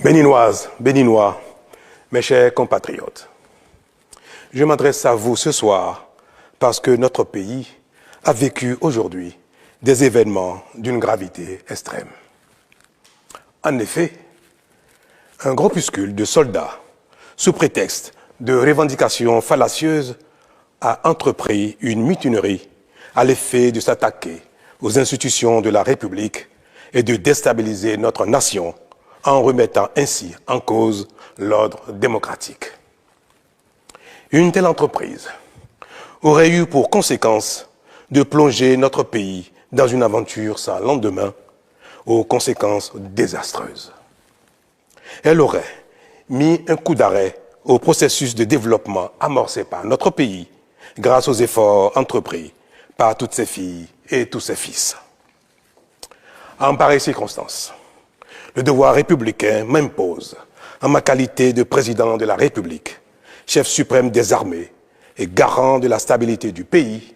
Béninoises, Béninois, mes chers compatriotes, je m'adresse à vous ce soir parce que notre pays a vécu aujourd'hui des événements d'une gravité extrême. En effet, un groupuscule de soldats, sous prétexte de revendications fallacieuses, a entrepris une mutinerie à l'effet de s'attaquer aux institutions de la République et de déstabiliser notre nation en remettant ainsi en cause l'ordre démocratique. Une telle entreprise aurait eu pour conséquence de plonger notre pays dans une aventure sans lendemain, aux conséquences désastreuses. Elle aurait mis un coup d'arrêt au processus de développement amorcé par notre pays grâce aux efforts entrepris par toutes ses filles et tous ses fils. En pareille circonstance, le devoir républicain m'impose, en ma qualité de président de la République, chef suprême des armées et garant de la stabilité du pays,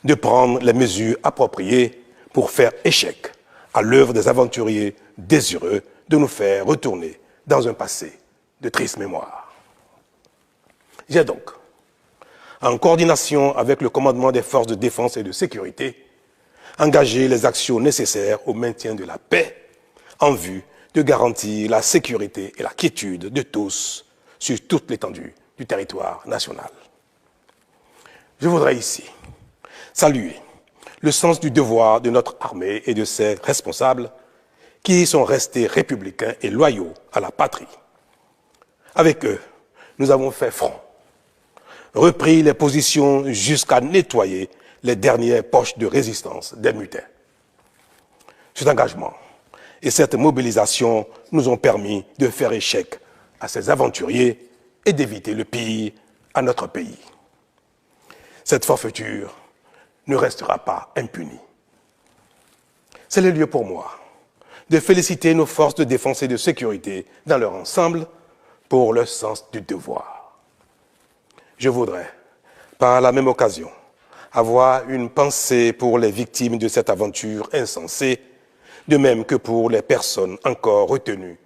de prendre les mesures appropriées pour faire échec à l'œuvre des aventuriers désireux de nous faire retourner dans un passé de triste mémoire. J'ai donc, en coordination avec le commandement des forces de défense et de sécurité, engagé les actions nécessaires au maintien de la paix en vue de garantir la sécurité et la quiétude de tous sur toute l'étendue du territoire national. Je voudrais ici saluer le sens du devoir de notre armée et de ses responsables qui sont restés républicains et loyaux à la patrie. Avec eux, nous avons fait front, repris les positions jusqu'à nettoyer les dernières poches de résistance des mutins. Cet engagement et cette mobilisation nous ont permis de faire échec à ces aventuriers et d'éviter le pire à notre pays. Cette forfaiture ne restera pas impunie. C'est le lieu pour moi de féliciter nos forces de défense et de sécurité dans leur ensemble pour leur sens du devoir. Je voudrais, par la même occasion, avoir une pensée pour les victimes de cette aventure insensée, de même que pour les personnes encore retenues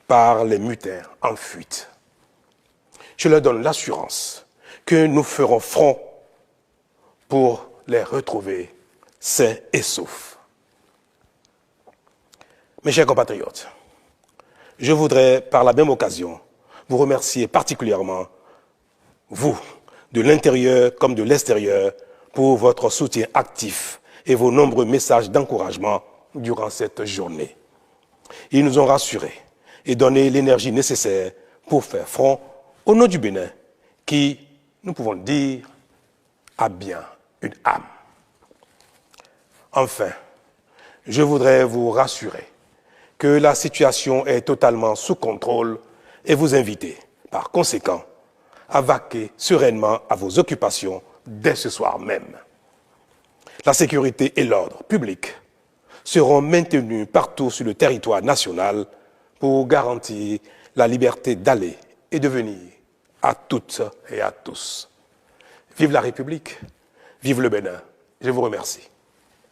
par les mutins en fuite. Je leur donne l'assurance que nous ferons front pour les retrouver sains et saufs. Mes chers compatriotes, je voudrais par la même occasion vous remercier particulièrement, vous, de l'intérieur comme de l'extérieur, pour votre soutien actif et vos nombreux messages d'encouragement durant cette journée. Ils nous ont rassurés et donné l'énergie nécessaire pour faire front au nom du Bénin, qui, nous pouvons le dire, a bien une âme. Enfin, je voudrais vous rassurer que la situation est totalement sous contrôle et vous inviter, par conséquent, à vaquer sereinement à vos occupations dès ce soir même. La sécurité et l'ordre public seront maintenus partout sur le territoire national pour garantir la liberté d'aller et de venir à toutes et à tous. Vive la République, vive le Bénin. Je vous remercie.